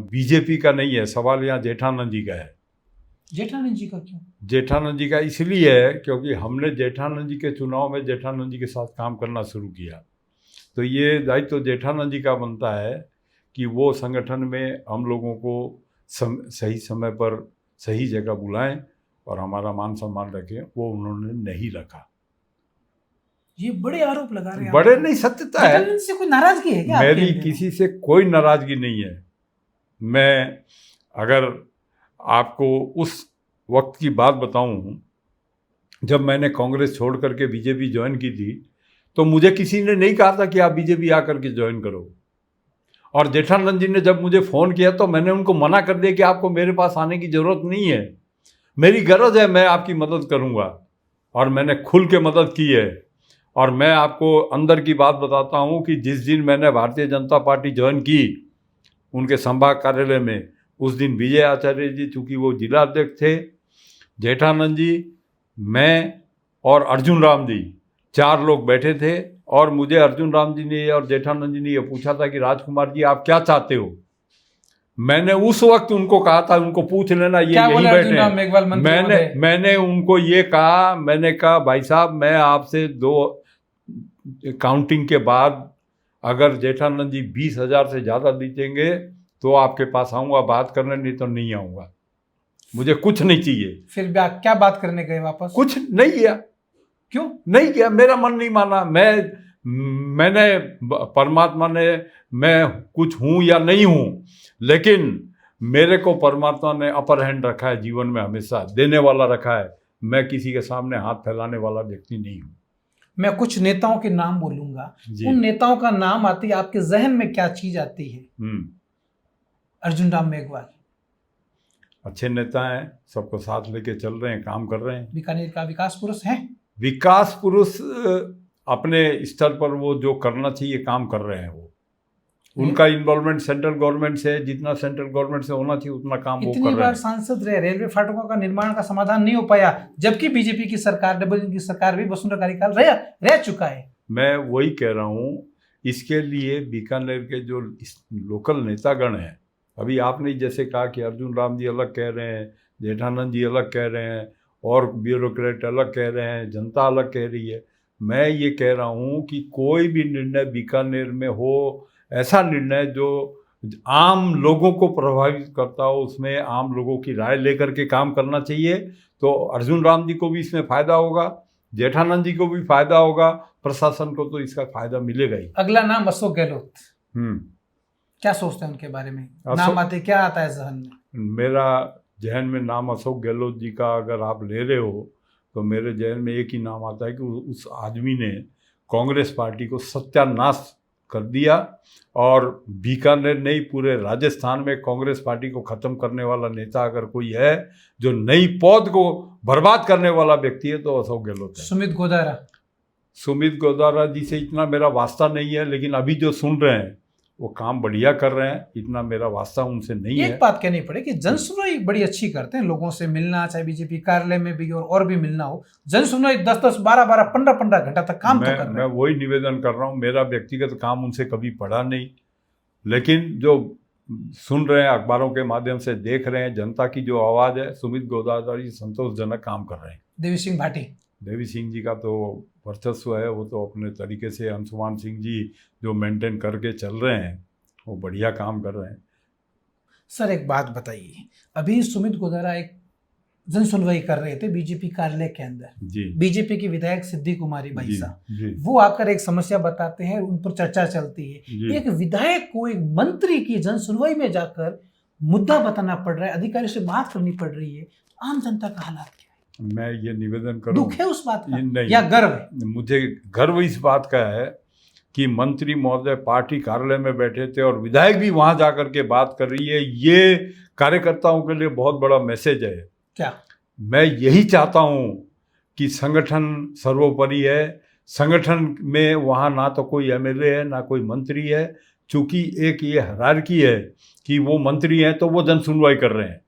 बीजेपी का नहीं है, सवाल यहाँ जेठानंद जी का है। जेठानंद जी का क्यों? जेठानंद जी का इसलिए है क्योंकि हमने जेठानंद जी के चुनाव में जेठानंद जी के साथ काम करना शुरू किया, तो ये दायित्व तो जेठानंद जी का बनता है कि वो संगठन में हम लोगों को सही समय पर सही जगह बुलाएं और हमारा मान सम्मान रखें। वो उन्होंने नहीं रखा। ये बड़े आरोप लगा रहे हैं। बड़े नहीं, सत्यता है। जेठानंद से कोई नाराजगी है क्या? मेरी किसी से कोई नाराजगी नहीं है। मैं अगर आपको उस वक्त की बात बताऊं, जब मैंने कांग्रेस छोड़ करके बीजेपी ज्वाइन की थी, तो मुझे किसी ने नहीं कहा था कि आप बीजेपी आकर के ज्वाइन करो। और जेठानंद जी ने जब मुझे फ़ोन किया तो मैंने उनको मना कर दिया कि आपको मेरे पास आने की ज़रूरत नहीं है, मेरी गरज है, मैं आपकी मदद करूँगा। और मैंने खुल के मदद की है। और मैं आपको अंदर की बात बताता हूँ कि जिस दिन मैंने भारतीय जनता पार्टी ज्वाइन की उनके संभाग कार्यालय में, उस दिन विजय आचार्य जी, चूँकि वो जिला अध्यक्ष थे, जेठानंद जी, मैं और अर्जुन राम जी, 4 लोग बैठे थे। और मुझे अर्जुन राम जी ने और जेठानंद जी ने ये पूछा था कि राजकुमार जी आप क्या चाहते हो। मैंने उस वक्त उनको कहा था, उनको पूछ लेना, ये यही बैठे हैं। मैंने उनको ये कहा, मैंने कहा भाई साहब, मैं आपसे 2 काउंटिंग के बाद अगर जेठानंद जी 20,000 से ज़्यादा जीतेंगे तो आपके पास आऊँगा बात करने, नहीं तो नहीं आऊँगा, मुझे कुछ नहीं चाहिए। फिर क्या बात करने गए वापस? कुछ नहीं किया। क्यों नहीं किया? मेरा मन नहीं माना। मैंने परमात्मा ने, मैं कुछ हूँ या नहीं हूँ, लेकिन मेरे को परमात्मा ने अपर हैंड रखा है जीवन में, हमेशा देने वाला रखा है। मैं किसी के सामने हाथ फैलाने वाला व्यक्ति नहीं हूँ। मैं कुछ नेताओं के नाम बोलूंगा, उन नेताओं का नाम आती है, आपके जहन में क्या चीज आती है? अर्जुन राम मेघवाल अच्छे नेता हैं, सबको साथ लेके चल रहे हैं, काम कर रहे हैं। बीकानेर का विकास पुरुष है। विकास पुरुष अपने स्तर पर वो जो करना चाहिए काम कर रहे हैं। वो उनका इन्वॉल्वमेंट सेंट्रल गवर्नमेंट से, जितना सेंट्रल गवर्नमेंट से होना चाहिए उतना काम वो कर रहे हैं। इतनी बार सांसद रहे, रेलवे फाटकों का निर्माण का समाधान नहीं हो पाया, जबकि बीजेपी की सरकार, डबल इंजन की सरकार भी वसुंधरा कार्यकाल रह चुका है। मैं वही कह रहा हूँ, इसके लिए बीकानेर के जो लोकल नेतागण हैं, अभी आपने जैसे कहा कि अर्जुन राम जी अलग कह रहे हैं, जेठानंद जी अलग कह रहे हैं, और ब्यूरोक्रेट अलग कह रहे हैं, जनता अलग कह रही है। मैं ये कह रहा हूँ कि कोई भी निर्णय बीकानेर में हो, ऐसा निर्णय जो आम लोगों को प्रभावित करता हो, उसमें आम लोगों की राय लेकर के काम करना चाहिए। तो अर्जुन राम जी को भी इसमें फ़ायदा होगा, जेठानंद जी को भी फ़ायदा होगा, प्रशासन को तो इसका फ़ायदा मिलेगा ही। अगला नाम अशोक गहलोत। क्या सोचते हैं उनके बारे में? नाम आते, क्या आता है जहन में? मेरा जहन में नाम अशोक गहलोत जी का अगर आप ले रहे हो तो मेरे जहन में एक ही नाम आता है कि उस आदमी ने कांग्रेस पार्टी को सत्यानाश कर दिया, और बीकानेर नहीं पूरे राजस्थान में कांग्रेस पार्टी को ख़त्म करने वाला नेता अगर कोई है, जो नई पौध को बर्बाद करने वाला व्यक्ति है, तो अशोक गहलोत है। सुमित गोदारा जी से इतना मेरा वास्ता नहीं है, लेकिन अभी जो सुन रहे हैं वो काम बढ़िया कर रहे हैं, इतना मेरा वास्ता उनसे नहीं है। एक बात कहनी पड़े कि जनसुनवाई बड़ी अच्छी करते हैं, लोगों से मिलना, चाहे बीजेपी कार्यालय में भी और भी मिलना हो, जनसुनवाई 10-10, 12-12, 15-15 घंटा तक काम तो कर रहे हैं। मैं वही निवेदन कर रहा हूँ, मेरा व्यक्तिगत काम उनसे कभी पड़ा नहीं, लेकिन जो सुन रहे हैं, अखबारों के माध्यम से देख रहे हैं, जनता की जो आवाज़ है, सुमित गोदारा जी संतोषजनक काम कर रहे हैं। देवी सिंह जी का तो वर्चस्व है, वो तो अपने तरीके से, अंशुमान सिंह जी जो मेंटेन करके चल रहे हैं, वो बढ़िया काम कर रहे हैं। सर एक बात बताइए, अभी सुमित गोदारा एक जन सुनवाई कर रहे थे बीजेपी कार्यालय के अंदर जी। बीजेपी की विधायक सिद्धि कुमारी भाई साहब, वो आकर एक समस्या बताते हैं, उन पर चर्चा चलती है। एक विधायक को एक मंत्री की जन सुनवाई में जाकर मुद्दा बताना पड़ रहा है, अधिकारी से बात करनी पड़ रही है, आम जनता का हालात क्या है? मैं ये निवेदन करूं, दुख है उस बात का या गर्व है? मुझे गर्व इस बात का है कि मंत्री महोदय पार्टी कार्यालय में बैठे थे और विधायक भी वहां जाकर के बात कर रही है। ये कार्यकर्ताओं के लिए बहुत बड़ा मैसेज है। क्या मैं यही चाहता हूं कि संगठन सर्वोपरि है, संगठन में वहां ना तो कोई एमएलए है ना कोई मंत्री है, चूंकि एक ये हायरार्की है कि वो मंत्री हैं तो वो जन सुनवाई कर रहे हैं,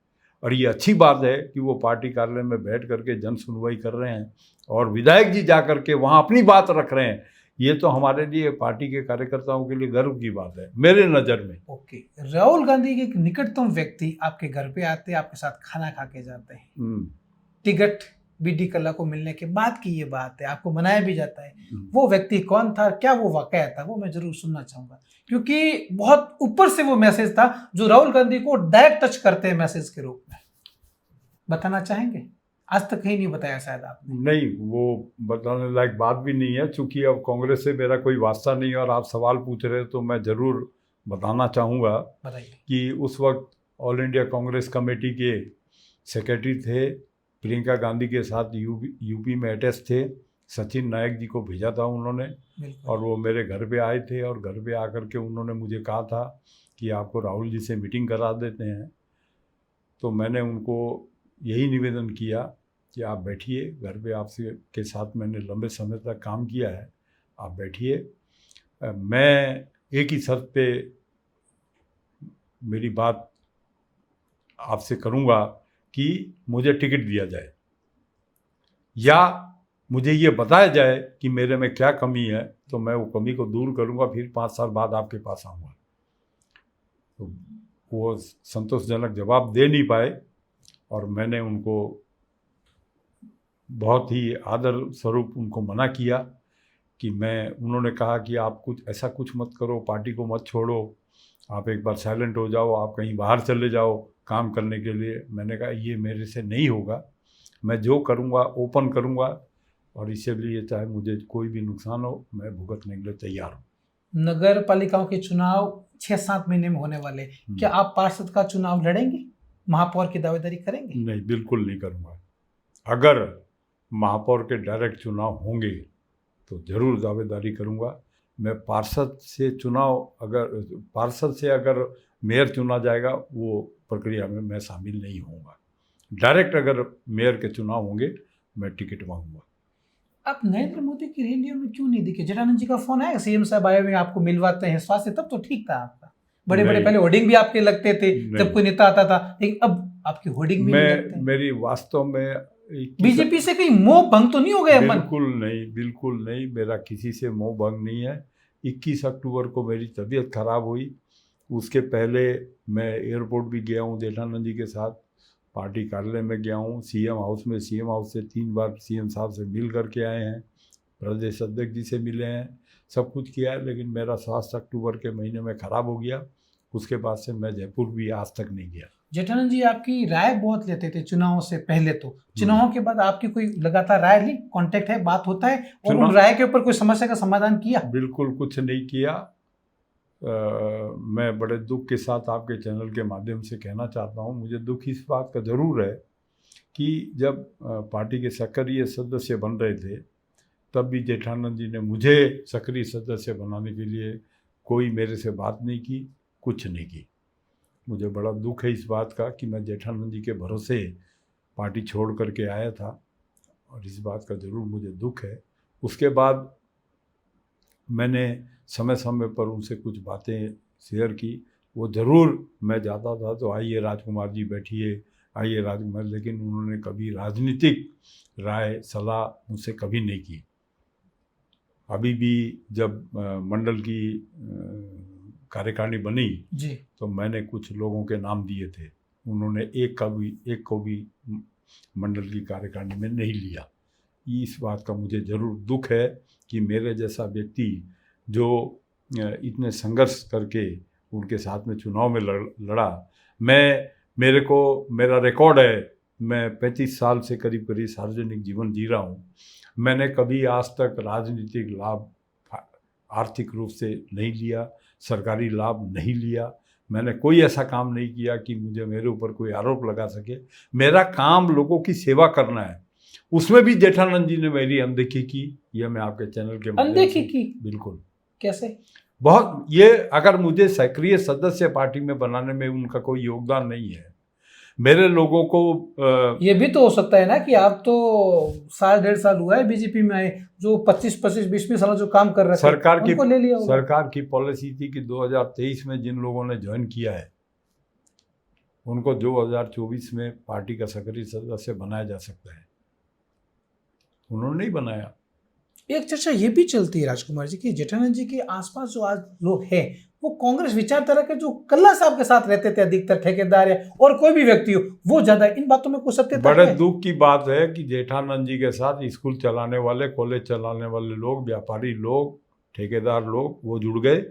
और ये अच्छी बात है कि वो पार्टी कार्यालय में बैठ करके जन सुनवाई कर रहे हैं और विधायक जी जा करके वहाँ अपनी बात रख रहे हैं। ये तो हमारे लिए, पार्टी के कार्यकर्ताओं के लिए गर्व की बात है मेरे नज़र में। ओके, राहुल गांधी के एक निकटतम व्यक्ति आपके घर पे आते, आपके साथ खाना खा के जाते हैं, टिकट बीडी कल्ला को मिलने के बाद की ये बात है, आपको मनाया भी जाता है। वो व्यक्ति कौन था, क्या वो वाकया था, वो मैं जरूर सुनना चाहूंगा, क्योंकि बहुत ऊपर से वो मैसेज था जो राहुल गांधी को डायरेक्ट टच करते हैं मैसेज के रूप में। बताना चाहेंगे? आज तक कहीं नहीं बताया शायद आपने। नहीं, वो बताने लायक बात भी नहीं है, चूंकि अब कांग्रेस से मेरा कोई वास्ता नहीं है और आप सवाल पूछ रहे हैं तो मैं ज़रूर बताना चाहूँगा कि उस वक्त ऑल इंडिया कांग्रेस कमेटी के सेक्रेटरी थे, प्रियंका गांधी के साथ यूपी में अटैच थे, सचिन नायक जी को भेजा था उन्होंने, और वो मेरे घर पे आए थे और घर पे आकर के उन्होंने मुझे कहा था कि आपको राहुल जी से मीटिंग करा देते हैं। तो मैंने उनको यही निवेदन किया कि आप बैठिए, घर पे आपसे के साथ मैंने लंबे समय तक काम किया है, आप बैठिए, मैं एक ही शर्त पे मेरी बात आपसे करूँगा कि मुझे टिकट दिया जाए या मुझे ये बताया जाए कि मेरे में क्या कमी है, तो मैं वो कमी को दूर करूँगा, फिर 5 साल बाद आपके पास आऊँगा। तो वो संतोषजनक जवाब दे नहीं पाए और मैंने उनको बहुत ही आदर स्वरूप उनको मना किया कि उन्होंने कहा कि आप ऐसा कुछ मत करो, पार्टी को मत छोड़ो, आप एक बार साइलेंट हो जाओ, आप कहीं बाहर चले जाओ काम करने के लिए। मैंने कहा ये मेरे से नहीं होगा, मैं जो करूँगा ओपन करूँगा और इसलिए चाहे मुझे कोई भी नुकसान हो मैं भुगतने के लिए तैयार हूँ। नगर पालिकाओं के चुनाव 6-7 महीने में होने वाले, क्या आप पार्षद का चुनाव लड़ेंगे, महापौर की दावेदारी करेंगे? नहीं, बिल्कुल नहीं करूँगा। अगर महापौर के डायरेक्ट चुनाव होंगे तो ज़रूर दावेदारी करूँगा। मैं पार्षद से अगर मेयर चुना जाएगा वो प्रक्रिया में मैं शामिल नहीं होऊंगा। डायरेक्ट अगर मेयर के चुनाव होंगे मैं टिकट मांगूंगा। आप नरेंद्र मोदी की रैलियों में क्यों नहीं दिखे? जटानंद जी का फोन आया, सीएम साहब आए हुए आपको मिलवाते हैं, स्वास्थ्य तब तो ठीक था आपका, बड़े बड़े पहले होर्डिंग भी आपके लगते थे जब कोई नेता आता था, लेकिन अब आपकी होर्डिंग भी नहीं लगते। मेरी वास्तव में बीजेपी से कहीं मोह भंग तो नहीं हो गया? बिल्कुल नहीं, मेरा किसी से मोह भंग नहीं है। 21 अक्टूबर को मेरी तबीयत खराब हुई, उसके पहले मैं एयरपोर्ट भी गया हूँ जेठानंद जी के साथ, पार्टी कार्यालय में गया हूँ, सीएम हाउस से 3 बार सीएम साहब से मिल करके आए हैं, प्रदेश अध्यक्ष जी से मिले हैं, सब कुछ किया है। लेकिन मेरा स्वास्थ्य अक्टूबर के महीने में ख़राब हो गया, उसके बाद से मैं जयपुर भी आज तक नहीं गया। जेठानंद जी आपकी राय बहुत लेते थे चुनावों से पहले, तो चुनावों के बाद आपकी कोई लगातार राय ली, कांटेक्ट है, बात होता है, और उन राय के ऊपर कोई समस्या का समाधान किया? बिल्कुल कुछ नहीं किया। मैं बड़े दुख के साथ आपके चैनल के माध्यम से कहना चाहता हूँ, मुझे दुख इस बात का ज़रूर है कि जब पार्टी के सक्रिय सदस्य बन रहे थे तब भी जेठानंद जी ने मुझे सक्रिय सदस्य बनाने के लिए कोई मेरे से बात नहीं की, कुछ नहीं की। मुझे बड़ा दुख है इस बात का कि मैं जेठानंद जी के भरोसे पार्टी छोड़ करके आया था, और इस बात का ज़रूर मुझे दुख है। उसके बाद मैंने समय समय पर उनसे कुछ बातें शेयर की, वो ज़रूर मैं जाता था तो आइए राजकुमार जी बैठिए, आइए राजकुमार, लेकिन उन्होंने कभी राजनीतिक राय सलाह मुझसे कभी नहीं की। अभी भी जब मंडल की कार्यकारिणी बनी जी, तो मैंने कुछ लोगों के नाम दिए थे, उन्होंने एक को भी मंडल की कार्यकारिणी में नहीं लिया। इस बात का मुझे ज़रूर दुख है कि मेरे जैसा व्यक्ति जो इतने संघर्ष करके उनके साथ में चुनाव में लड़ा, मेरा रिकॉर्ड है, मैं 35 साल से करीब सार्वजनिक जीवन जी रहा हूँ, मैंने कभी आज तक राजनीतिक लाभ आर्थिक रूप से नहीं लिया, सरकारी लाभ नहीं लिया, मैंने कोई ऐसा काम नहीं किया कि मेरे ऊपर कोई आरोप लगा सके। मेरा काम लोगों की सेवा करना है, उसमें भी जेठानंद जी ने मेरी अनदेखी की। यह मैं आपके चैनल के अनदेखी की? बिल्कुल। कैसे? बहुत, ये अगर मुझे सक्रिय सदस्य पार्टी में बनाने में उनका कोई योगदान नहीं है, मेरे लोगों को ये भी तो हो सकता है ना कि आप तो 1.5 साल हुआ है बीजेपी में आए, जो 25-20 साल जो काम कर रहे थे उनको ले लिया होगा। सरकार की पॉलिसी थी कि 2023 में जिन लोगों ने ज्वाइन किया है उनको 2024 में पार्टी का सक्रिय सदस्य बनाया जा सकता है, उन्होंने नहीं बनाया। एक चर्चा ये भी चलती है राजकुमार जी की जेठानंद जी के आसपास जो आज लोग हैं वो कांग्रेस विचारधारा के जो कल्ला साहब के साथ रहते थे, अधिकतर ठेकेदार या और कोई भी व्यक्ति हो, वो ज्यादा इन बातों में कुछ सत्यता बड़े है? दुख की बात है कि जेठानंद जी के साथ स्कूल चलाने वाले, कॉलेज चलाने वाले लोग, व्यापारी लोग, ठेकेदार लोग वो जुड़ गए,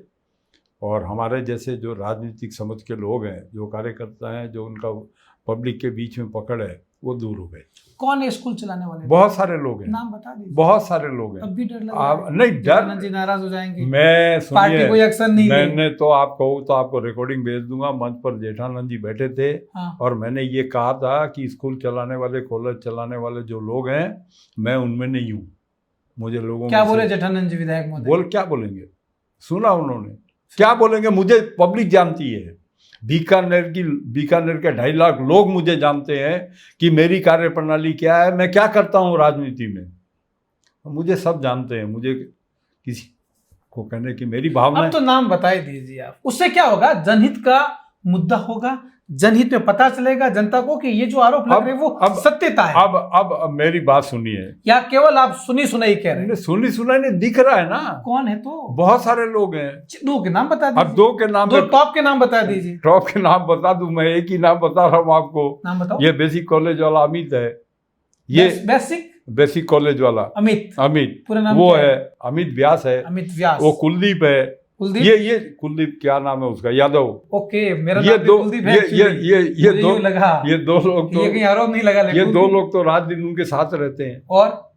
और हमारे जैसे जो राजनीतिक समझ के लोग हैं, जो कार्यकर्ता हैं, जो उनका पब्लिक के बीच में पकड़ है, वो दूर हो गए। कौन है स्कूल चलाने वाले? बहुत सारे लोग हैं, नाम बता दीजिए। बहुत सारे लोग हैं। अब भी डर लग रहा आप है नहीं, जेठानंद डर जी नाराज हो जाएंगे, मैं पार्टी कोई एक्शन नहीं ले। मैंने तो आप कहूँ तो आपको रिकॉर्डिंग भेज दूंगा, मंच पर जेठानंद जी बैठे थे, हाँ। और मैंने ये कहा था कि स्कूल चलाने वाले, कॉलेज चलाने वाले जो लोग हैं, मैं उनमें नहीं हूँ। मुझे लोगों क्या में बोले जेठानंद जी विधायक महोदय? क्या बोलेंगे, सुना उन्होंने, क्या बोलेंगे? मुझे पब्लिक जानती है, बीकानेर के 2.5 लाख लोग मुझे जानते हैं कि मेरी कार्यप्रणाली क्या है, मैं क्या करता हूँ राजनीति में, मुझे सब जानते हैं। मुझे किसी को कहने की मेरी भावना। अब तो नाम बता ही दीजिए आप, उससे क्या होगा? जनहित का मुद्दा होगा, जनहित में पता चलेगा जनता को कि ये जो आरोप लग रहे हैं वो सत्यता है। अब मेरी बात सुनिए, या केवल आप सुनी सुनाई कह रहे हैं? सुनी सुनाई नहीं, दिख रहा है ना। कौन है? तो बहुत सारे लोग हैं। दो के नाम बता दीजिए। अब दो के नाम, दो टॉप के नाम बता दीजिए। टॉप के नाम बता दूं? मैं एक ही नाम बता रहा हूँ आपको। नाम बताओ। ये बेसिक कॉलेज वाला अमित है, ये बेसिक कॉलेज वाला अमित पूरा नाम वो है, अमित व्यास है, अमित व्यास। वो कुलदीप है, ये कुलदीप, क्या नाम है उसका, यादव। ओके, मेरा ये नाम दो कुलदीप है। ये दो लोग तो, ये कहीं आरोप नहीं लगा, ये दो लोग तो रात दिन उनके साथ रहते हैं। और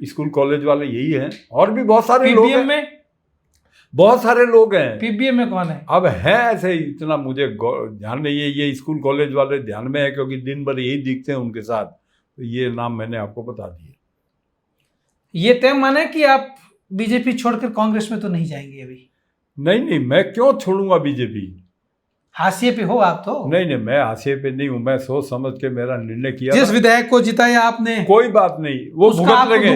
स्कूल कॉलेज वाले यही हैं, और भी बहुत सारे लोग हैं। में बहुत सारे लोग हैं। पीबीएम में कौन है? अब है ऐसे, इतना मुझे ध्यान नहीं है। ये स्कूल कॉलेज वाले ध्यान में है क्योंकि दिन भर यही दिखते हैं उनके साथ, तो ये नाम मैंने आपको बता दिए। ये तय माने कि आप बीजेपी छोड़कर कांग्रेस में तो नहीं जाएंगे अभी? नहीं, मैं क्यों छोड़ूंगा बीजेपी? हाशिए पे हो आप तो? नहीं, मैं हाशिए पे नहीं हूं। मैं सोच समझ के मेरा निर्णय किया। जिस विधायक को जिताया आपने, कोई बात नहीं, वो भुगत लेंगे,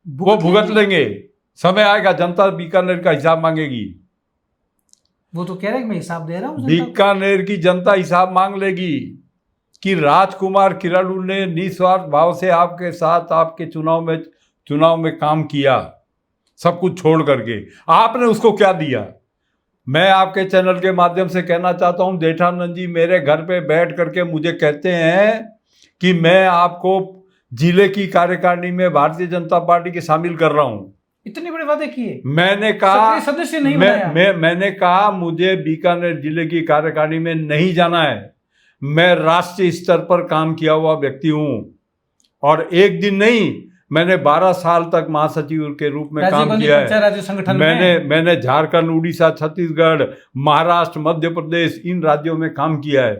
वो भुगत लेंगे। समय आएगा, जनता बीकानेर का हिसाब मांगेगी। वो तो कह रहे हैं कि मैं हिसाब दे रहा हूं। बीकानेर की जनता हिसाब मांग लेगी कि राजकुमार किरालू ने निस्वार्थ भाव से आपके साथ आपके चुनाव में काम किया, सब कुछ छोड़ करके। आपने उसको क्या दिया? मैं आपके चैनल के माध्यम से कहना चाहता हूं, जेठानंद जी मेरे घर पे बैठ करके मुझे कहते हैं कि मैं आपको जिले की कार्यकारिणी में भारतीय जनता पार्टी के शामिल कर रहा हूं। इतने बड़े वादे किए। मैंने कहा सदस्य नहीं बनाया। मैंने कहा मुझे बीकानेर जिले की कार्यकारिणी में नहीं जाना है। मैं राष्ट्रीय स्तर पर काम किया हुआ व्यक्ति हूं, और एक दिन नहीं, मैंने 12 साल तक महासचिव के रूप में काम किया है। मैंने झारखंड, उड़ीसा, छत्तीसगढ़, महाराष्ट्र, मध्य प्रदेश, इन राज्यों में काम किया है।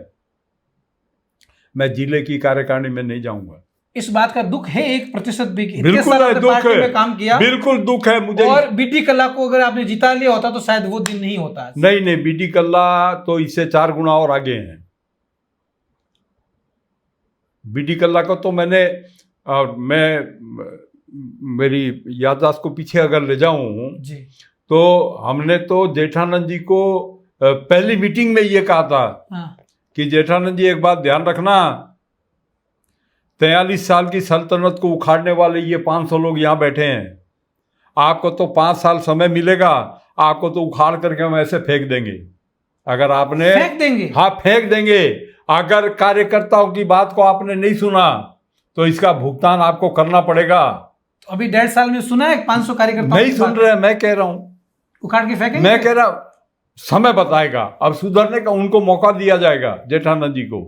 मैं जिले की कार्यकारिणी में नहीं जाऊंगा। इस बात का दुख है 1% भी? बिल्कुल है, दुख है, में काम किया, बिल्कुल दुख है मुझे। और बीडी कल्ला को अगर आपने जिता लिया होता तो शायद वो दिन नहीं होता। नहीं, बीडी कल्ला तो इससे 4 गुना और आगे हैं। बीडी कल्ला को तो मेरी याददाश्त को पीछे अगर ले जाऊं जी, तो हमने तो जेठानंद जी को पहली मीटिंग में ये कहा था। हाँ। कि जेठानंद जी एक बात ध्यान रखना, 43 साल की सल्तनत को उखाड़ने वाले ये 500 लोग यहाँ बैठे हैं। आपको तो 5 साल समय मिलेगा, आपको तो उखाड़ करके हम ऐसे फेंक देंगे। अगर आपने फेंक देंगे? हाँ, फेंक देंगे। अगर कार्यकर्ताओं की बात को आपने नहीं सुना तो इसका भुगतान आपको करना पड़ेगा। तो अभी 1.5 साल में सुना है 500 कार्यकर्ता नहीं सुन रहे? मैं कह रहा हूं उखाड़ के फेंकेंगे। मैं कह रहा हूं समय बताएगा। अब सुधरने का उनको मौका दिया जाएगा। जेठानंद जी को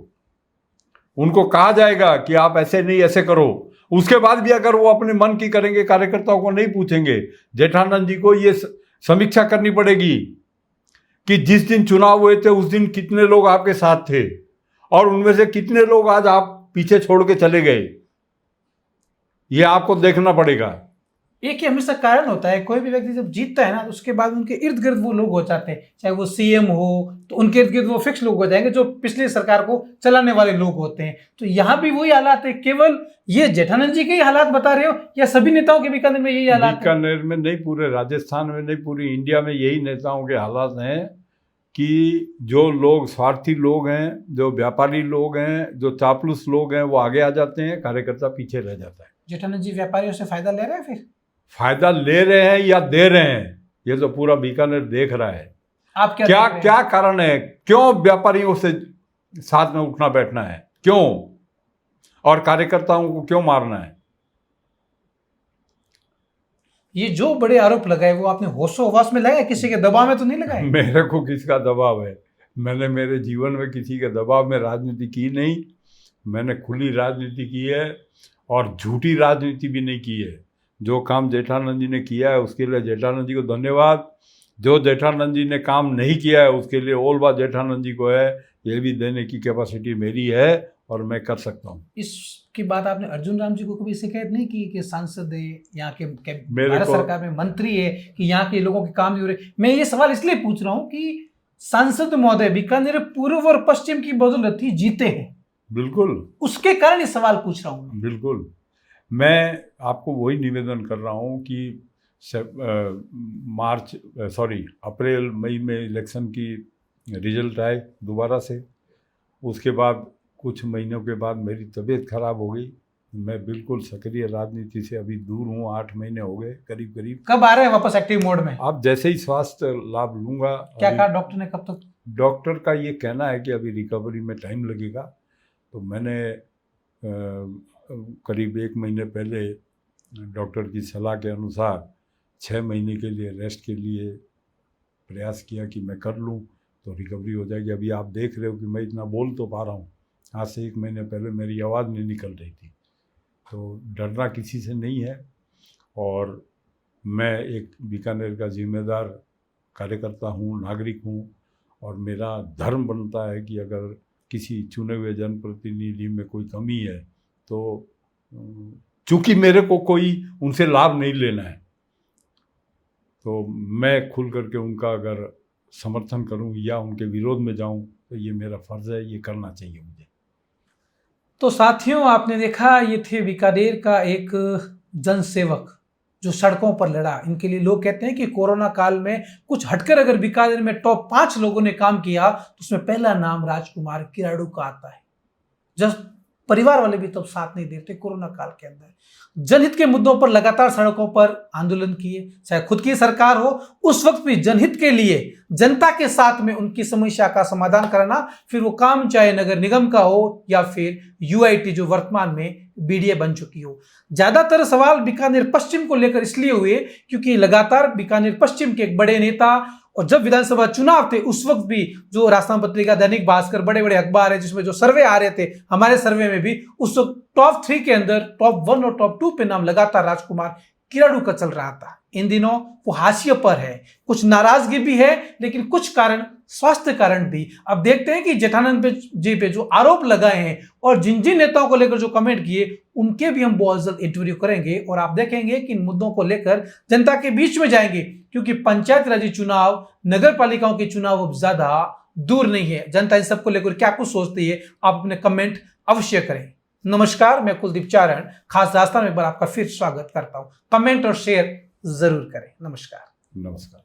उनको कहा जाएगा कि आप ऐसे नहीं, ऐसे करो। उसके बाद भी अगर वो अपने मन की करेंगे, कार्यकर्ताओं को नहीं पूछेंगे, जेठानंद जी को ये समीक्षा करनी पड़ेगी कि जिस दिन चुनाव हुए थे उस दिन कितने लोग आपके साथ थे और उनमें से कितने लोग आज आप पीछे छोड़ के चले गए। ये आपको देखना पड़ेगा। एक ही हमेशा कारण होता है, कोई भी व्यक्ति जब जीतता है ना, तो उसके बाद उनके इर्द गिर्द वो लोग हो जाते हैं। चाहे वो सीएम हो तो उनके इर्द गिर्द वो फिक्स लोग हो जाएंगे जो पिछली सरकार को चलाने वाले लोग होते हैं। तो यहाँ भी वही हालात है। केवल ये जेठानंद जी के ही हालात बता रहे हो या सभी नेताओं के बीकानेर में यही हालात है? बीकानेर में नहीं, पूरे राजस्थान में नहीं, पूरी इंडिया में यही नेताओं के हालात हैं कि जो लोग स्वार्थी लोग हैं, जो व्यापारी लोग हैं, जो चापलूस लोग हैं, वो आगे आ जाते हैं, कार्यकर्ता पीछे रह जाता है। जेठानंद जी व्यापारियों से फायदा ले रहे हैं फिर? फायदा ले रहे हैं या दे रहे हैं, ये तो पूरा बीकानेर देख रहा है। आप क्या क्या देख रहे हैं? क्या कारण है, क्यों व्यापारियों से साथ में उठना बैठना है, क्यों, और कार्यकर्ताओं को क्यों मारना है? ये जो बड़े आरोप लगाए वो आपने होशो हवास में लगाए, किसी के दबाव में तो नहीं लगाए? मेरे को किसका दबाव है? मैंने मेरे जीवन में किसी के दबाव में राजनीति की नहीं। मैंने खुली राजनीति की है और झूठी राजनीति भी नहीं की है। जो काम जेठानंद जी ने किया है उसके लिए जेठानंद जी को धन्यवाद। जो जेठानंद जी ने काम नहीं किया है उसके लिए ओलवा जेठानंद जी को है। ये भी देने की कैपेसिटी मेरी है और मैं कर सकता हूँ। इसकी बात आपने अर्जुन राम जी को कभी शिकायत नहीं की कि सांसद है, यहाँ के मेरे भारत को- सरकार में मंत्री है, कि यहाँ के लोगों के काम नहीं हो रहे? मैं ये सवाल इसलिए पूछ रहा हूँ कि सांसद महोदय बीकानेर पूर्व और पश्चिम की बदौलत ही जीते हैं, बिल्कुल उसके कारण ये सवाल पूछ रहा हूँ मैं। बिल्कुल। मैं आपको वही निवेदन कर रहा हूँ कि अप्रैल मई में इलेक्शन की रिजल्ट आए दोबारा से, उसके बाद कुछ महीनों के बाद मेरी तबीयत खराब हो गई। मैं बिल्कुल सक्रिय राजनीति से अभी दूर हूँ, 8 महीने हो गए करीब करीब। कब आ रहे हैं वापस एक्टिव मोड में? आप जैसे ही स्वास्थ्य लाभ लूँगा। क्या कहा डॉक्टर ने, कब तक? डॉक्टर का ये कहना है कि अभी रिकवरी में टाइम लगेगा। तो मैंने करीब 1 महीने पहले डॉक्टर की सलाह के अनुसार 6 महीने के लिए रेस्ट के लिए प्रयास किया कि मैं कर लूँ तो रिकवरी हो जाएगी। अभी आप देख रहे हो कि मैं इतना बोल तो पा रहा हूँ। आज से 1 महीने पहले मेरी आवाज़ नहीं निकल रही थी। तो डरना किसी से नहीं है और मैं एक बीकानेर का जिम्मेदार कार्यकर्ता हूँ, नागरिक हूँ, और मेरा धर्म बनता है कि अगर किसी चुने हुए जनप्रतिनिधि में कोई कमी है तो चूँकि मेरे को कोई उनसे लाभ नहीं लेना है तो मैं खुल करके उनका अगर समर्थन करूं या उनके विरोध में जाऊं तो ये मेरा फर्ज है, ये करना चाहिए मुझे। तो साथियों, आपने देखा ये थे बीकानेर का एक जनसेवक जो सड़कों पर लड़ा। इनके लिए लोग कहते हैं कि कोरोना काल में कुछ हटकर अगर बीकानेर में टॉप 5 लोगों ने काम किया तो उसमें पहला नाम राजकुमार किराड़ू का आता है। जब परिवार वाले भी तब साथ नहीं देते, कोरोना काल के अंदर जनहित के मुद्दों पर लगातार सड़कों पर आंदोलन किए, चाहे खुद की सरकार हो, उस वक्त भी जनहित के लिए जनता के साथ में उनकी समस्या का समाधान करना, फिर वो काम चाहे नगर निगम का हो या फिर यूआईटी जो वर्तमान में बीडीए बन चुकी हो। ज्यादातर सवाल बीकानेर पश्चिम को लेकर इसलिए हुए क्योंकि लगातार बीकानेर पश्चिम के एक बड़े नेता, और जब विधानसभा चुनाव थे उस वक्त भी जो राजस्थान पत्रिका, दैनिक भास्कर, बड़े बड़े अखबार है जिसमें जो सर्वे आ रहे थे, हमारे सर्वे में भी उस वक्त टॉप 3 के अंदर टॉप 1 और टॉप 2 पे नाम लगातार राजकुमार किराड़ू का चल रहा था। इन दिनों वो हाशिए पर है, कुछ नाराजगी भी है, लेकिन कुछ कारण स्वास्थ्य कारण भी। अब देखते हैं कि जेठानंद जी पे जो आरोप लगाए हैं और जिन जिन नेताओं को लेकर जो कमेंट किए उनके भी हम बहुत जल्द इंटरव्यू करेंगे और आप देखेंगे कि इन मुद्दों को लेकर जनता के बीच में जाएंगे, क्योंकि पंचायत राज चुनाव, नगर पालिकाओं के चुनाव अब ज्यादा दूर नहीं है। जनता इन सबको लेकर क्या कुछ सोचती है, आप अपने कमेंट अवश्य करें। नमस्कार, मैं कुलदीप चारण खास राजस्थान में एक बार आपका फिर स्वागत करता हूं। कमेंट और शेयर जरूर करें। नमस्कार। नमस्कार।